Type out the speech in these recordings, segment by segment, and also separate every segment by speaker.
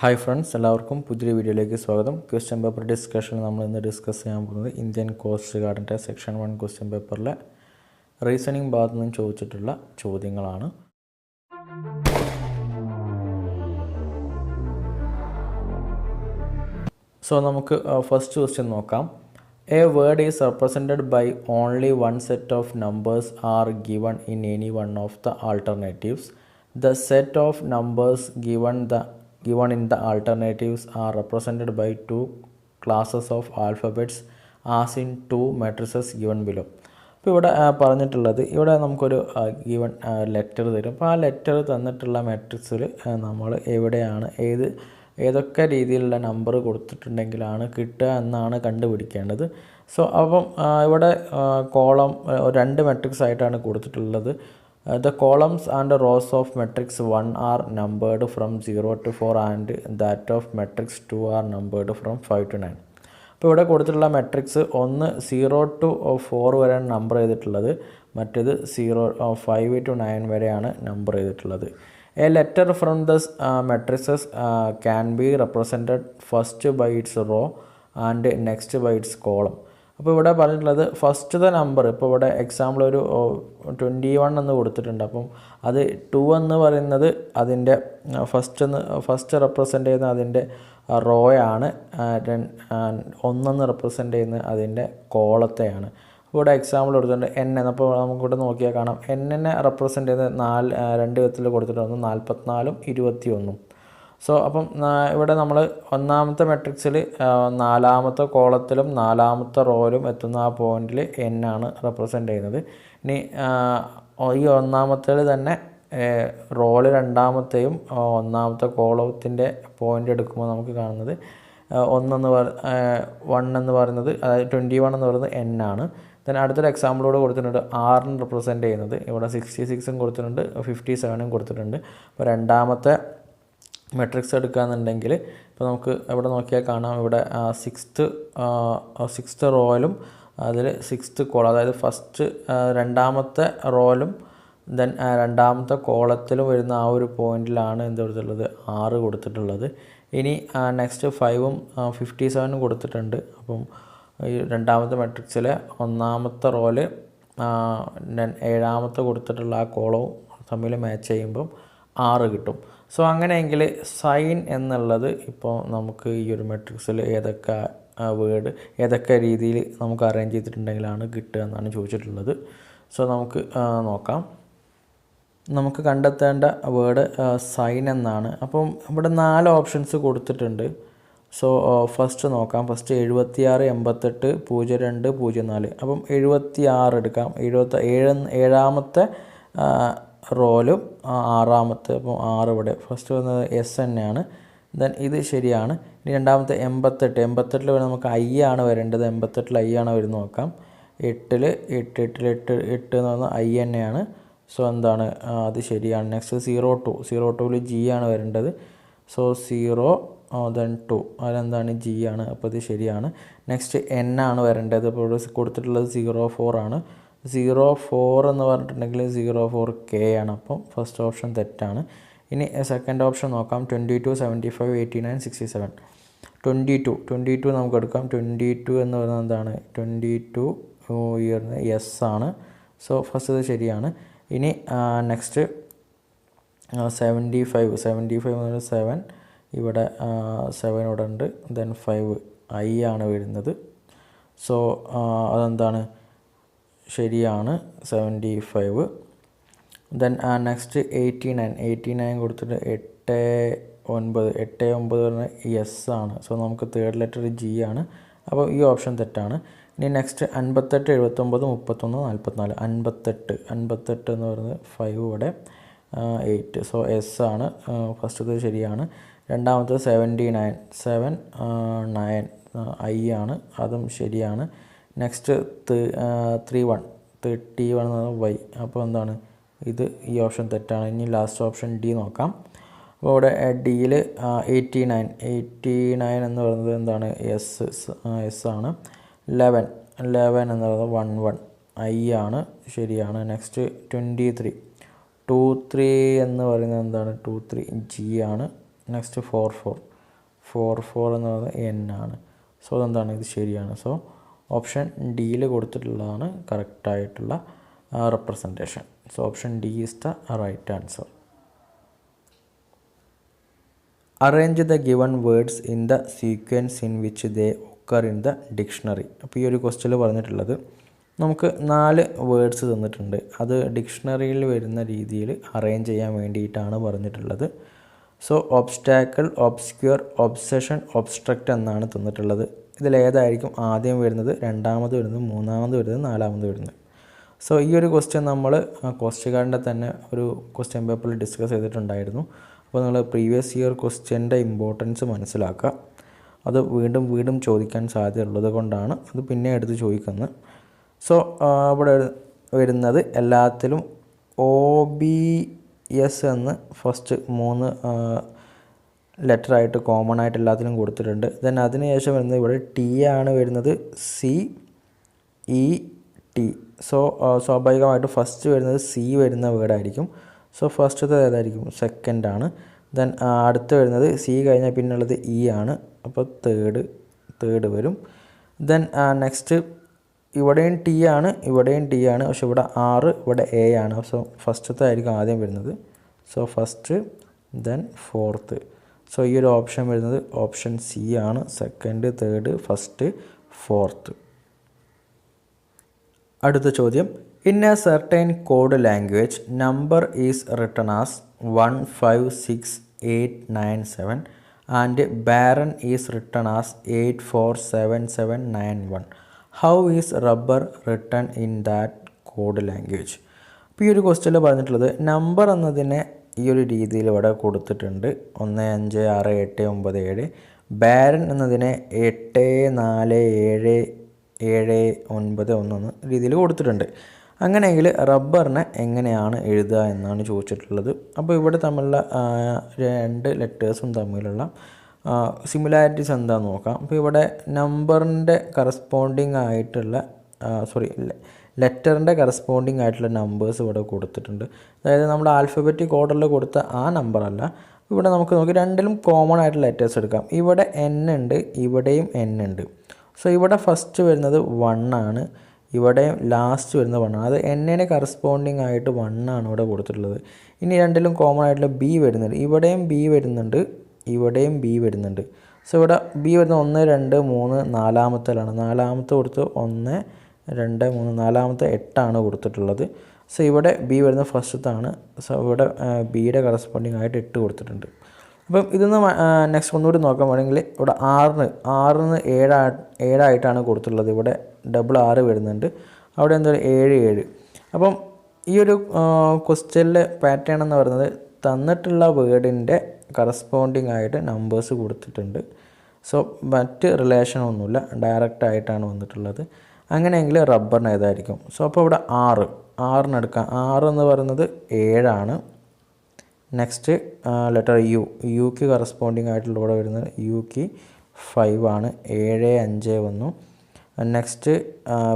Speaker 1: Hi friends, എല്ലാവർക്കും പുതിയൊരു വീഡിയോയിലേക്ക് സ്വാഗതം. ക്വസ്റ്റ്യൻ പേപ്പർ ഡിസ്കഷൻ നമ്മൾ ഇന്ന് ഡിസ്കസ് ചെയ്യാൻ പോകുന്നത് ഇന്ത്യൻ കോസ്റ്റ് ഗാർഡിൻ്റെ സെക്ഷൻ 1 ക്വസ്റ്റ്യൻ പേപ്പറിലെ റീസണിങ് ഭാഗത്തു നിന്നും ചോദിച്ചിട്ടുള്ള ചോദ്യങ്ങളാണ്. സോ നമുക്ക് ഫസ്റ്റ് ക്വസ്റ്റ്യൻ നോക്കാം. A word is represented by only one set of numbers are given in any one of the alternatives. The set of numbers given in the alternatives are represented by two classes of alphabets as in two matrices given below. അപ്പോൾ ഇവിടെ പറഞ്ഞിട്ടുള്ളത്, ഇവിടെ നമുക്കൊരു given letter തരും. അപ്പോൾ ആ letter തന്നിട്ടുള്ള മാട്രിക്സിൽ നമ്മൾ എവിടെയാണ് ഏതൊക്കെ രീതിയിലുള്ള നമ്പർ കൊടുത്തിട്ടുണ്ടെങ്കിലാണ് കിട്ടുക എന്നാണ് കണ്ടുപിടിക്കേണ്ടത്. സോ അപ്പം ഇവിടെ കോളം രണ്ട് മാട്രിക്സ് ആയിട്ടാണ് കൊടുത്തിട്ടുള്ളത്. The columns and rows of matrix 1 are numbered from 0 to 4 and that of matrix 2 are numbered from 5 to 9. അപ്പോൾ ഇവിടെ കൊടുത്തിട്ടുള്ള മാട്രിക്സ് ഒന്ന് 0 to 4 വരെയാണ് നമ്പർ ചെയ്തിട്ടുള്ളത്, മറ്റേത് 5 to 9 വരെയാണ് നമ്പർ ചെയ്തിട്ടുള്ളത്. A letter from the matrices can be represented first by its row and next by its column. അപ്പോൾ ഇവിടെ പറഞ്ഞിട്ടുള്ളത് ഫസ്റ്റത്തെ നമ്പർ, ഇപ്പോൾ ഇവിടെ എക്സാമ്പിൾ ഒരു 21 എന്ന് കൊടുത്തിട്ടുണ്ട്. അപ്പം അത് 2 എന്ന് പറയുന്നത് അതിൻ്റെ ഫസ്റ്റ് റെപ്രസെൻ്റ് ചെയ്യുന്ന അതിൻ്റെ റോയാണ്, 1 റെപ്രസെൻ്റ് ചെയ്യുന്നത് അതിൻ്റെ കോളത്തെയാണ്. അപ്പോൾ ഇവിടെ എക്സാമ്പിൾ കൊടുത്തിട്ടുണ്ട് n. അപ്പോൾ നമുക്കിവിടെ നോക്കിയാൽ കാണാം n-നെ റെപ്രസെൻ്റ് ചെയ്യുന്നത് രണ്ട് വിധത്തിൽ കൊടുത്തിട്ടുണ്ട്, 44ഉം 21ഉം. സോ അപ്പം ഇവിടെ നമ്മൾ ഒന്നാമത്തെ മെട്രിക്സിൽ നാലാമത്തെ കോളത്തിലും നാലാമത്തെ റോയിലും എത്തുന്ന ആ പോയിന്റിൽ n ആണ് റെപ്രസെൻ്റ് ചെയ്യുന്നത്. ഇനി ഈ ഒന്നാമത്തേൽ തന്നെ റോയിൽ രണ്ടാമത്തെയും ഒന്നാമത്തെ കോളത്തിൻ്റെ പോയിൻ്റ് എടുക്കുമ്പോൾ നമുക്ക് കാണുന്നത് 1 എന്ന് പറയുന്നത്, അതായത് 21 എന്ന് പറയുന്നത് n ആണ്. then അടുത്തൊരു എക്സാമ്പിളോട് കൊടുത്തിട്ടുണ്ട് 6 റെപ്രസെൻ്റ് ചെയ്യുന്നത്. ഇവിടെ 66ഉം കൊടുത്തിട്ടുണ്ട്, 57ഉം കൊടുത്തിട്ടുണ്ട്. അപ്പോൾ രണ്ടാമത്തെ മെട്രിക്സ് എടുക്കുകയെന്നുണ്ടെങ്കിൽ ഇപ്പോൾ നമുക്ക് ഇവിടെ നോക്കിയാൽ കാണാം, ഇവിടെ സിക്സ്ത് റോയിലും അതിൽ 6th കോളം, അതായത് ഫസ്റ്റ് രണ്ടാമത്തെ റോയിലും ദെൻ രണ്ടാമത്തെ കോളത്തിലും വരുന്ന ആ ഒരു പോയിന്റിലാണ് എന്ത് കൊടുത്തിട്ടുള്ളത്, 6 കൊടുത്തിട്ടുള്ളത്. ഇനി നെക്സ്റ്റ് 5ഉം 57ഉം കൊടുത്തിട്ടുണ്ട്. അപ്പം ഈ രണ്ടാമത്തെ മെട്രിക്സിലെ ഒന്നാമത്തെ റോയില് 7ാമത്തെ കൊടുത്തിട്ടുള്ള ആ കോളവും തമ്മിൽ മാച്ച് ചെയ്യുമ്പം 6 കിട്ടും. സോ അങ്ങനെയെങ്കിൽ സൈൻ എന്നുള്ളത് ഇപ്പോൾ നമുക്ക് ഈ ഒരു മെട്രിക്സിൽ ഏതൊക്കെ രീതിയിൽ നമുക്ക് അറേഞ്ച് ചെയ്തിട്ടുണ്ടെങ്കിലാണ് കിട്ടുക എന്നാണ് ചോദിച്ചിട്ടുള്ളത്. സോ നമുക്ക് നോക്കാം. നമുക്ക് കണ്ടെത്തേണ്ട വേർഡ് സൈൻ എന്നാണ്. അപ്പം ഇവിടെ 4 ഓപ്ഷൻസ് കൊടുത്തിട്ടുണ്ട്. സോ ഫസ്റ്റ് നോക്കാം. ഫസ്റ്റ് 76, 88, 02, 04. അപ്പം 76 എടുക്കാം. 7ാമത്തെ റോയിലും 6ാമത്തെ, അപ്പോൾ 6 ഇവിടെ ഫസ്റ്റ് വന്നത് എസ് തന്നെയാണ്. ദെൻ ഇത് ശരിയാണ്. ഇനി രണ്ടാമത്തെ 88 വരെ നമുക്ക് ഐ ആണ് വരേണ്ടത്. 88 ഐ ആണ് വരുന്നത് നോക്കാം. 8 എന്ന് പറഞ്ഞാൽ ഐ തന്നെയാണ്. സോ എന്താണ്, അത് ശരിയാണ്. നെക്സ്റ്റ് 02 ജി ആണ് വരേണ്ടത്. സോ 0 ദെൻ 2 അതെന്താണ്, ജി ആണ്. അപ്പോൾ ഇത് ശരിയാണ്. നെക്സ്റ്റ് എൻ ആണ് വരേണ്ടത്. ഇപ്പോൾ ഇവിടെ കൊടുത്തിട്ടുള്ളത് 04 ആണ്. 04 എന്ന് പറഞ്ഞിട്ടുണ്ടെങ്കിൽ 04K ആണ്. അപ്പം ഫസ്റ്റ് ഓപ്ഷൻ തെറ്റാണ്. ഇനി സെക്കൻഡ് ഓപ്ഷൻ നോക്കാം. 22, 75, 89, 67. 22 നമുക്ക് എടുക്കാം. 22 എന്ന് പറയുന്നത് എന്താണ്, 22 ഇയറിന് എസ് ആണ്. സോ ഫസ്റ്റ് ഇത് ശരിയാണ്. ഇനി നെക്സ്റ്റ് 75 എന്ന് പറയുന്നത് 7, ഇവിടെ 7 ഇവിടെ ഉണ്ട്. ദെൻ 5 ഐ ആണ് വരുന്നത്. സോ അതെന്താണ്, ശരിയാണ്, 75. ദെൻ നെക്സ്റ്റ് 89 കൊടുത്തിട്ട് 8 പറഞ്ഞാൽ എസ് ആണ്. സോ നമുക്ക് തേർഡ് ലെറ്റർ ജി ആണ്. അപ്പോൾ ഈ ഓപ്ഷൻ തെറ്റാണ്. ഇനി നെക്സ്റ്റ് 58, 79, 31, 44. 58 എന്ന് പറയുന്നത് 5 ഇവിടെ 8. സോ എസ് ആണ്. ഫസ്റ്റത്തെ ശരിയാണ്. രണ്ടാമത്തെ 79 ഐ ആണ്, അതും ശരിയാണ്. Next 31 Y. അപ്പോൾ എന്താണ്, ഇത് ഈ ഓപ്ഷൻ തെറ്റാണ്. ഇനി ലാസ്റ്റ് ഓപ്ഷൻ ഡി നോക്കാം. അപ്പോൾ ഇവിടെ ഡിയിൽ 89 എന്ന് പറയുന്നത് എന്താണ്, എസ് ആണ്. 11 എന്ന് പറയുന്നത് 11 ഐ ആണ്, ശരിയാണ്. നെക്സ്റ്റ് 23 എന്ന് പറയുന്നത് എന്താണ്, 23 ജി ആണ്. നെക്സ്റ്റ് 44 4 എന്ന് പറയുന്നത് n ആണ്. സോ അതെന്താണ്, ഇത് ശരിയാണ്. സോ ഓപ്ഷൻ ഡിയിൽ കൊടുത്തിട്ടുള്ളതാണ് കറക്റ്റായിട്ടുള്ള representation. So option D is the right answer. Arrange the given words in the sequence in which they occur in the dictionary. അപ്പോൾ ഈ ഒരു ക്വസ്റ്റ്യനിൽ പറഞ്ഞിട്ടുള്ളത് നമുക്ക് 4 വേർഡ്സ് തന്നിട്ടുണ്ട്. അത് ഡിക്ഷണറിയിൽ വരുന്ന രീതിയിൽ അറേഞ്ച് ചെയ്യാൻ വേണ്ടിയിട്ടാണ് പറഞ്ഞിട്ടുള്ളത്. So obstacle, obscure, obsession, obstruct എന്നാണ് തന്നിട്ടുള്ളത്. ഇതിലേതായിരിക്കും ആദ്യം വരുന്നത്, രണ്ടാമത് വരുന്നത്, മൂന്നാമത് വരുന്നത്, നാലാമത് വരുന്നത്? സോ ഈ ഒരു ക്വസ്റ്റ്യൻ നമ്മൾ ക്വസ്റ്റ്യൻ കാർഡിൻ്റെ തന്നെ ഒരു ക്വസ്റ്റ്യൻ പേപ്പറിൽ ഡിസ്കസ് ചെയ്തിട്ടുണ്ടായിരുന്നു. അപ്പോൾ നിങ്ങൾ പ്രീവിയസ് ഇയർ ക്വസ്റ്റ്യൻ്റെ ഇമ്പോർട്ടൻസ് മനസ്സിലാക്കുക. അത് വീണ്ടും വീണ്ടും ചോദിക്കാൻ സാധ്യതയുള്ളത് കൊണ്ടാണ് അത് പിന്നെ എടുത്ത് ചോദിക്കുന്നത്. സോ ഇവിടെ വരുന്നത് എല്ലാത്തിലും OBS എന്ന് ഫസ്റ്റ് 3 ലെറ്ററായിട്ട് കോമൺ ആയിട്ട് എല്ലാത്തിലും കൊടുത്തിട്ടുണ്ട്. ദെൻ അതിനുശേഷം വരുന്നത് ഇവിടെ T ആണ് വരുന്നത്, CET. സോ സ്വാഭാവികമായിട്ട് ഫസ്റ്റ് വരുന്നത് C വരുന്ന വേർഡായിരിക്കും. സോ ഫസ്റ്റത്തെ ഏതായിരിക്കും, സെക്കൻഡ് ആണ്. ദെൻ അടുത്ത് വരുന്നത് C കഴിഞ്ഞാൽ പിന്നുള്ളത് E ആണ്. അപ്പോൾ തേർഡ് വരും. ദെൻ നെക്സ്റ്റ് ഇവിടെയും T ആണ്, ഇവിടെയും T ആണ്. പക്ഷെ ഇവിടെ R, ഇവിടെ A ആണ്. സോ ഫസ്റ്റത്തെ ആയിരിക്കും ആദ്യം വരുന്നത്. So first, then fourth. So ഈ ഒരു ഓപ്ഷൻ വരുന്നത് ഓപ്ഷൻ C ആണ്. Second, third, first, fourth. അടുത്ത ചോദ്യം, in a certain code language number is written as 1 5 6 8 9 7 and baron is written as 8 4 7 7 9 1. How is rubber written in that code language? അപ്പോൾ ഈ ഒരു ക്വസ്റ്റ്യനിൽ പറഞ്ഞിട്ടുള്ളത് നമ്പർ എന്നതിനെ ഈ ഒരു രീതിയിൽ ഇവിടെ കൊടുത്തിട്ടുണ്ട്, 1 5 6 8 9 7. ബാരൻ എന്നതിനെ 8 4 7 7 9 1 രീതിയിൽ കൊടുത്തിട്ടുണ്ട്. അങ്ങനെയെങ്കിൽ റബ്ബറിനെ എങ്ങനെയാണ് എഴുതുക എന്നാണ് ചോദിച്ചിട്ടുള്ളത്. അപ്പോൾ ഇവിടെ തമ്മിലുള്ള 2 ലെറ്റേഴ്സും തമ്മിലുള്ള സിമിലാരിറ്റീസ് എന്താണെന്ന് നോക്കാം. അപ്പോൾ ഇവിടെ നമ്പറിൻ്റെ കറസ്പോണ്ടിങ് ആയിട്ടുള്ള ലെറ്ററിൻ്റെ കറസ്പോണ്ടിങ് ആയിട്ടുള്ള നമ്പേഴ്സ് ഇവിടെ കൊടുത്തിട്ടുണ്ട്. അതായത് നമ്മുടെ ആൽഫബറ്റിക് ഓർഡറിൽ കൊടുത്ത ആ നമ്പറല്ല. ഇവിടെ നമുക്ക് നോക്കി രണ്ടിലും കോമൺ ആയിട്ടുള്ള ലെറ്റേഴ്സ് എടുക്കാം. ഇവിടെ N ഉണ്ട്, ഇവിടെയും N ഉണ്ട്. സോ ഇവിടെ ഫസ്റ്റ് വരുന്നത് 1 ആണ്, ഇവിടെയും ലാസ്റ്റ് വരുന്നത് 1 ആണ്. അത് N-ന് കറസ്പോണ്ടിങ് ആയിട്ട് 1 ആണ് ഇവിടെ കൊടുത്തിട്ടുള്ളത്. ഇനി രണ്ടിലും കോമൺ ആയിട്ടുള്ള B വരുന്നുണ്ട്, ഇവിടെയും B വരുന്നുണ്ട്, ഇവിടെയും B വരുന്നുണ്ട്. സോ ഇവിടെ B വരുന്നത് 1 2 3 നാലാമത്തേലാണ്. നാലാമത്തെ കൊടുത്ത് 1 2 3, നാലാമത്തെ 8 ആണ് കൊടുത്തിട്ടുള്ളത്. സോ ഇവിടെ B വരുന്നത് ഫസ്റ്റത്താണ്. സോ ഇവിടെ Bയുടെ കറസ്പോണ്ടിങ് ആയിട്ട് 8 കൊടുത്തിട്ടുണ്ട്. അപ്പം ഇതൊന്ന് നെക്സ്റ്റ് ഒന്നുകൂടി നോക്കാൻ വേണമെങ്കിൽ ഇവിടെ 6 7 ആയിട്ടാണ് കൊടുത്തിട്ടുള്ളത്. ഇവിടെ ഡബിൾ 6 വരുന്നുണ്ട്, അവിടെ എന്താ 7 7. അപ്പം ഈ ഒരു ക്വസ്റ്റ്യനിലെ പാറ്റേൺ എന്ന് പറയുന്നത് തന്നിട്ടുള്ള വേർഡിൻ്റെ കറസ്പോണ്ടിങ് ആയിട്ട് നമ്പേഴ്സ് കൊടുത്തിട്ടുണ്ട്. സോ മറ്റ് റിലേഷനൊന്നുമില്ല, ഡയറക്റ്റ് ആയിട്ടാണ് വന്നിട്ടുള്ളത്. അങ്ങനെയെങ്കിൽ റബ്ബറിന് ഏതായിരിക്കും? സോ അപ്പോൾ ഇവിടെ 6 എടുക്കാം. 6 എന്ന് പറയുന്നത് 7 ആണ്. നെക്സ്റ്റ് ലെറ്റർ യുക്ക് കറസ്പോണ്ടിങ് ആയിട്ടുള്ള ഇവിടെ വരുന്നത് യുക്ക് 5 ആണ്. 7 5 വന്നു. നെക്സ്റ്റ്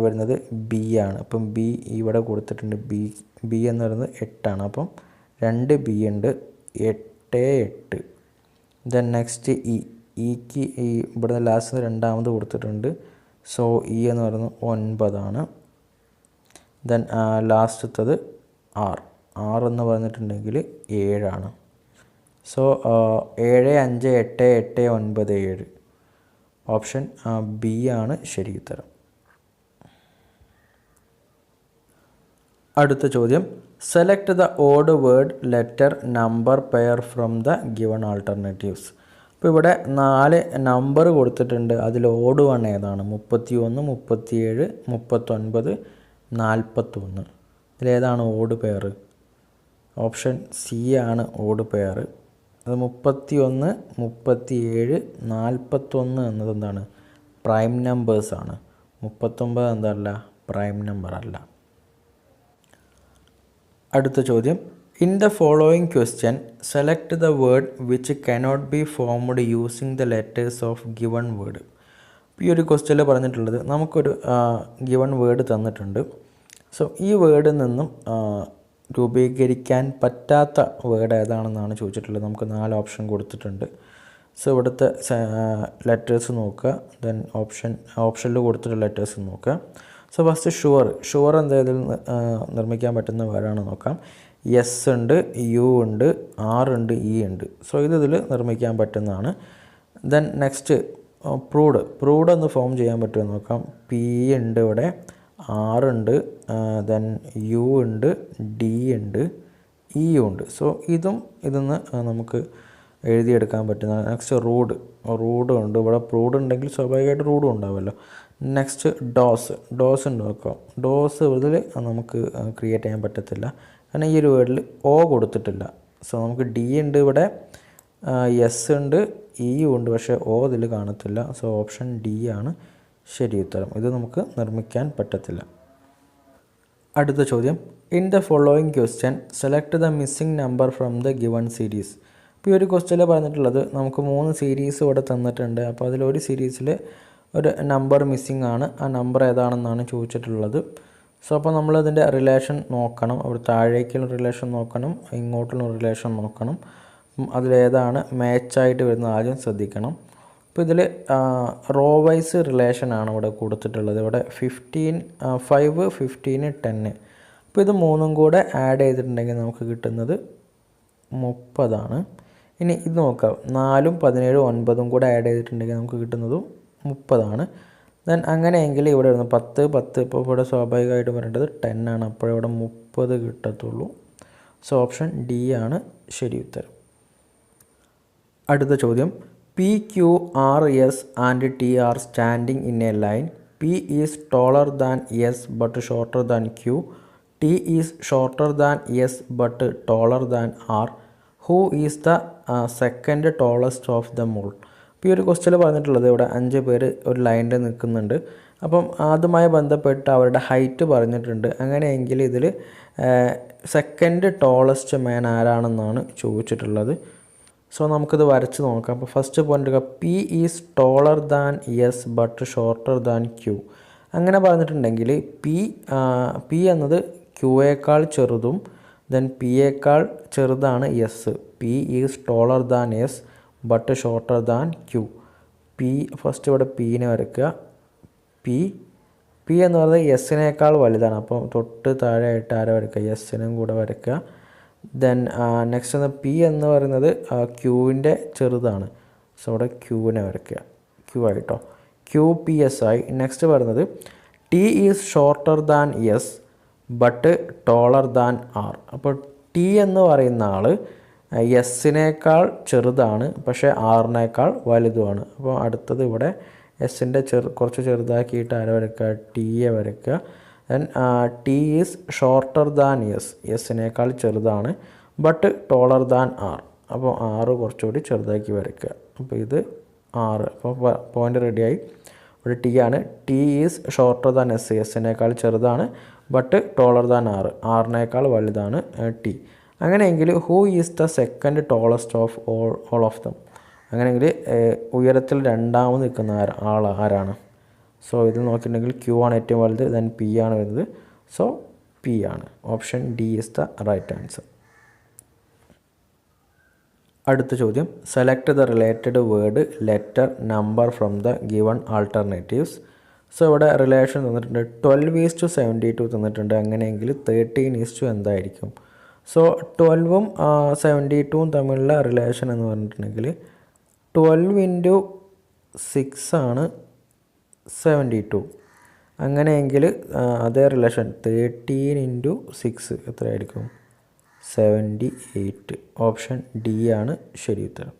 Speaker 1: വരുന്നത് B ആണ്. അപ്പം B ഇവിടെ കൊടുത്തിട്ടുണ്ട്, B എന്ന് പറയുന്നത് 8 ആണ്. അപ്പം 2 B ഉണ്ട്, 8 8. ദെൻ നെക്സ്റ്റ് ഇക്ക് ഇവിടെ ലാസ്റ്റ് രണ്ടാമത് കൊടുത്തിട്ടുണ്ട്. സോ E എന്ന് പറയുന്നത് 9 ആണ്. ദെൻ ലാസ്റ്റത്തത് R എന്ന് പറഞ്ഞിട്ടുണ്ടെങ്കിൽ 7 ആണ്. സോ 7 5 8 8 9 7. ഓപ്ഷൻ B ആണ് ശരി ഉത്തരം. അടുത്ത ചോദ്യം, select the odd word letter number pair from the given alternatives. അപ്പോൾ ഇവിടെ 4 നമ്പർ കൊടുത്തിട്ടുണ്ട്. അതിൽ ഓഡ് വൺ ഏതാണ്? 31 37 39 41. ഇതിലേതാണ് ഓഡ് പെയർ? ഓപ്ഷൻ C ആണ് ഓഡ് പെയർ. അത് 31 37 41 എന്നത് എന്താണ്? പ്രൈം നമ്പേഴ്സാണ്. 39 എന്തല്ല? പ്രൈം നമ്പർ അല്ല. അടുത്ത ചോദ്യം, in the following question select the word which cannot be formed using the letters of given word. ഈ ഒരു ക്വസ്റ്റ്യനിൽ പറഞ്ഞിട്ടുള്ളത് നമുക്കൊരു ഗിവൺ വേർഡ് തന്നിട്ടുണ്ട്. സോ ഈ വേർഡിൽ നിന്നും രൂപീകരിക്കാൻ പറ്റാത്ത വേർഡ് ഏതാണെന്നാണ് ചോദിച്ചിട്ടുള്ളത്. നമുക്ക് 4 ഓപ്ഷൻ കൊടുത്തിട്ടുണ്ട്. സോ ഇവിടുത്തെ ലെറ്റേഴ്സ് നോക്കുക. ദെൻ ഓപ്ഷനിൽ കൊടുത്തിട്ടുള്ള ലെറ്റേഴ്സ് നോക്കുക. സോ ഫസ്റ്റ് ഷുവർ എന്തായാലും നിർമ്മിക്കാൻ പറ്റുന്ന വേർഡാണ് നോക്കാം. എസ് ഉണ്ട്, യു ഉണ്ട്, ആർ ഉണ്ട്, ഇ ഉണ്ട്. സോ ഇതിൽ നിർമ്മിക്കാൻ പറ്റുന്നതാണ്. ദെൻ നെക്സ്റ്റ് പ്രൂഡ് ഒന്ന് ഫോം ചെയ്യാൻ പറ്റുമെന്ന് നോക്കാം. പി ഉണ്ട്, ഇവിടെ ആർ ഉണ്ട്, ദെൻ യു ഉണ്ട്, ഡി ഉണ്ട്, ഇ ഉണ്ട്. സോ ഇതിന്ന് നമുക്ക് എഴുതിയെടുക്കാൻ പറ്റുന്നതാണ്. നെക്സ്റ്റ് റൂഡ് ഉണ്ട്, ഇവിടെ പ്രൂഡ് ഉണ്ടെങ്കിൽ സ്വാഭാവികമായിട്ട് റൂഡും ഉണ്ടാവുമല്ലോ. നെക്സ്റ്റ് ഡോസ് ഉണ്ട് നോക്കാം. ഡോസ് ഇതിൽ നമുക്ക് ക്രിയേറ്റ് ചെയ്യാൻ പറ്റത്തില്ല, കാരണം ഈ ഒരു വേർഡിൽ ഒ കൊടുത്തിട്ടില്ല. സോ നമുക്ക് ഡി ഉണ്ട്, ഇവിടെ എസ് ഉണ്ട്, ഇ ഉണ്ട്, പക്ഷേ ഒ ഇതിൽ കാണത്തില്ല. സോ ഓപ്ഷൻ ഡി ആണ് ശരി ഉത്തരം. ഇത് നമുക്ക് നിർമ്മിക്കാൻ പറ്റത്തില്ല. അടുത്ത ചോദ്യം, in the following question select the missing number from the given series. ഇപ്പോൾ ഈ ഒരു ക്വസ്റ്റ്യനിൽ പറഞ്ഞിട്ടുള്ളത് നമുക്ക് 3 സീരീസ് ഇവിടെ തന്നിട്ടുണ്ട്. അപ്പോൾ അതിലൊരു സീരീസിൽ ഒരു നമ്പർ മിസ്സിംഗ് ആണ്. ആ നമ്പർ ഏതാണെന്നാണ് ചോദിച്ചിട്ടുള്ളത്. സോ അപ്പോൾ നമ്മളതിൻ്റെ റിലേഷൻ നോക്കണം. അവിടെ താഴേക്കുള്ള റിലേഷൻ നോക്കണം, ഇങ്ങോട്ടുള്ള റിലേഷൻ നോക്കണം. അതിലേതാണ് മാച്ചായിട്ട് വരുന്നത് ആദ്യം ശ്രദ്ധിക്കണം. അപ്പോൾ ഇതിൽ റോ വൈസ് റിലേഷനാണ് ഇവിടെ കൊടുത്തിട്ടുള്ളത്. ഇവിടെ 5, 15, 10. അപ്പോൾ ഇത് 3 കൂടെ ആഡ് ചെയ്തിട്ടുണ്ടെങ്കിൽ നമുക്ക് കിട്ടുന്നത് 30 ആണ്. ഇനി ഇത് നോക്കാം, 4, 17, 9 കൂടെ ആഡ് ചെയ്തിട്ടുണ്ടെങ്കിൽ നമുക്ക് കിട്ടുന്നതും 30 ആണ്. ദെൻ അങ്ങനെയെങ്കിൽ ഇവിടെ വരുന്നത് 10. ഇപ്പോൾ ഇവിടെ സ്വാഭാവികമായിട്ട് പറയേണ്ടത് 10 ആണ്. അപ്പോഴിവിടെ 30 കിട്ടത്തുള്ളൂ. സോ ഓപ്ഷൻ ഡി ആണ് ശരി ഉത്തരം. അടുത്ത ചോദ്യം, P, Q, R, S and T are standing in a line. P is taller than S but shorter than Q. T is shorter than S but taller than R. Who is the second tallest of the all. ഇപ്പോൾ ഈ ഒരു ക്വസ്റ്റ്യനിൽ പറഞ്ഞിട്ടുള്ളത് ഇവിടെ 5 പേര് ഒരു ലൈനിൽ നിൽക്കുന്നുണ്ട്. അപ്പം അതുമായി ബന്ധപ്പെട്ട് അവരുടെ ഹൈറ്റ് പറഞ്ഞിട്ടുണ്ട്. അങ്ങനെയെങ്കിൽ ഇതിൽ സെക്കൻഡ് ടോളസ്റ്റ് മാൻ ആരാണെന്നാണ് ചോദിച്ചിട്ടുള്ളത്. സോ നമുക്കിത് വരച്ച് നോക്കാം. അപ്പോൾ ഫസ്റ്റ് പോയിന്റ് എടുക്കുക, P is taller than S but shorter than Q. അങ്ങനെ പറഞ്ഞിട്ടുണ്ടെങ്കിൽ പി എന്നത് ക്യൂയേക്കാൾ ചെറുതും ദെൻ പിയേക്കാൾ ചെറുതാണ് S. P is taller than S but shorter than Q. P first ഇവിടെ പീനെ വരയ്ക്കുക. പി എന്ന് പറയുന്നത് എസ്സിനേക്കാൾ വലുതാണ്. അപ്പോൾ തൊട്ട് താഴെയായിട്ട് ആരെ വരയ്ക്കുക, എസ്സിനും കൂടെ വരയ്ക്കുക. ദെൻ നെക്സ്റ്റ് പി എന്ന് പറയുന്നത് ക്യൂവിൻ്റെ ചെറുതാണ്. സോ ഇവിടെ ക്യൂവിനെ വരയ്ക്കുക, ക്യൂ ആയിട്ടോ, ക്യൂ പി എസ് ആയി. നെക്സ്റ്റ് പറയുന്നത് T is shorter than S but taller than R. അപ്പോൾ ടി എന്ന് പറയുന്ന ആൾ എസ്സിനേക്കാൾ ചെറുതാണ്, പക്ഷേ ആറിനേക്കാൾ വലുതുമാണ്. അപ്പോൾ അടുത്തത് ഇവിടെ എസ്സിൻ്റെ കുറച്ച് ചെറുതാക്കിയിട്ട് ആരെ വരയ്ക്കുക, ടിയെ വരയ്ക്കുക. Then T is shorter than S, എസ്സിനേക്കാൾ ചെറുതാണ്, ബട്ട് ടോളർ ദാൻ ആർ. അപ്പോൾ ആറ് കുറച്ചുകൂടി ചെറുതാക്കി വരയ്ക്കുക. അപ്പോൾ ഇത് 6. അപ്പോൾ പോയിൻ്റ് റെഡിയായി. ഇവിടെ ടി ആണ്. T is shorter than S, എസ്സിനേക്കാൾ ചെറുതാണ്, ബട്ട് ടോളർ ദാൻ ആറിനേക്കാൾ വലുതാണ് ടി. അങ്ങനെയെങ്കിൽ who is the second tallest of all of them. അങ്ങനെയെങ്കിൽ ഉയരത്തിൽ രണ്ടാമത് നിൽക്കുന്ന ആരാണ്? സോ ഇതിൽ നോക്കിയിട്ടുണ്ടെങ്കിൽ ക്യൂ ആണ് ഏറ്റവും വലുത്, ദെൻ പി ആണ് വരുന്നത്. സോ പി ആണ്. Option D is the right answer. അടുത്ത ചോദ്യം, select the related word, letter, number from the given alternatives. So ഇവിടെ റിലേഷൻ തന്നിട്ടുണ്ട്. 12:72 തന്നിട്ടുണ്ട്. അങ്ങനെയെങ്കിൽ 13:2 എന്തായിരിക്കും? സോ 12ഉം 72ഉം തമ്മിലുള്ള റിലേഷൻ എന്ന് പറഞ്ഞിട്ടുണ്ടെങ്കിൽ 12 × 6 ആണ് 72. അങ്ങനെയെങ്കിൽ അതേ റിലേഷൻ 13 × 6 എത്രയായിരിക്കും? 78. ഓപ്ഷൻ ഡി ആണ് ശരി ഉത്തരം.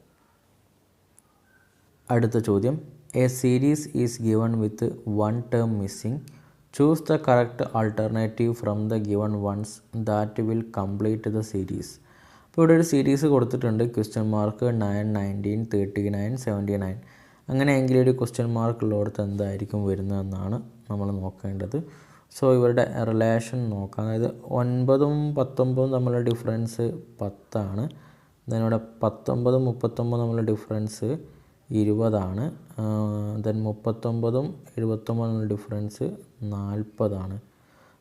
Speaker 1: അടുത്ത ചോദ്യം, a series is given with 1 term missing. Choose the correct alternative from the given ones that will complete the series. അപ്പോൾ ഇവിടെ ഒരു സീരീസ് കൊടുത്തിട്ടുണ്ട്. Question mark 9, 19, 39, 79. അങ്ങനെയെങ്കിൽ ഒരു ക്വസ്റ്റ്യൻ മാർക്ക് ഉള്ളിടത്ത് എന്തായിരിക്കും വരുന്നതെന്നാണ് നമ്മൾ നോക്കേണ്ടത്. സോ ഇവരുടെ റിലേഷൻ നോക്കാം. അതായത് 9ഉം 19ഉം തമ്മിലുള്ള ഡിഫറൻസ് 10 ആണ്. ദെൻ ഇവിടെ 19ഉം 39ഉം തമ്മിലുള്ള ഡിഫറൻസ് 20 ആണ്. ദെൻ 39ഉം 79ഉം തമ്മിലുള്ള ഡിഫറൻസ് 40 ആണ്.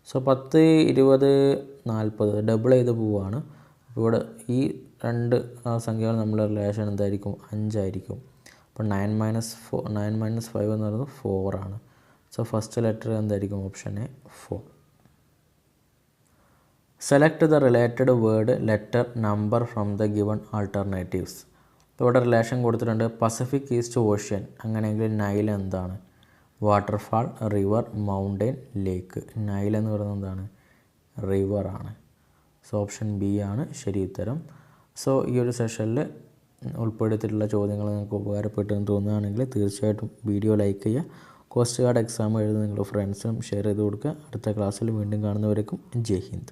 Speaker 1: സോ 10, 20, 40 ഡബിൾ ചെയ്ത് പോവുകയാണ്. ഇവിടെ ഈ രണ്ട് സംഖ്യകൾ തമ്മിലുള്ള റിലേഷൻ എന്തായിരിക്കും? 5 ആയിരിക്കും. അപ്പോൾ 9 - 5 എന്ന് പറയുന്നത് 4 ആണ്. സോ ഫസ്റ്റ് ലെറ്റർ എന്തായിരിക്കും? Option A 4. Select the related word letter number from the given alternatives. ഇവിടെ റിലേഷൻ കൊടുത്തിട്ടുണ്ട്. പസഫിക് ഈസ്റ്റ് ഓഷ്യൻ, അങ്ങനെയെങ്കിൽ നൈൽ എന്താണ്? വാട്ടർഫാൾ, റിവർ, മൗണ്ടെയിൻ, ലേക്ക്. നൈൽ എന്ന് പറയുന്നത് എന്താണ്? റിവർ ആണ്. സോ ഓപ്ഷൻ ബി ആണ് ശരി ഉത്തരം. സോ ഈ ഒരു സെഷനിൽ ഉൾപ്പെടുത്തിയിട്ടുള്ള ചോദ്യങ്ങൾ നിങ്ങൾക്ക് ഉപകാരപ്പെട്ടെന്ന് തോന്നുകയാണെങ്കിൽ തീർച്ചയായിട്ടും വീഡിയോ ലൈക്ക് ചെയ്യുക. കോസ്റ്റ് ഗാർഡ് എക്സാം എഴുതുന്ന നിങ്ങളുടെ ഫ്രണ്ട്സിനും ഷെയർ ചെയ്ത് കൊടുക്കുക. അടുത്ത ക്ലാസ്സിൽ വീണ്ടും കാണുന്നവരേക്കും ജയ് ഹിന്ദ്.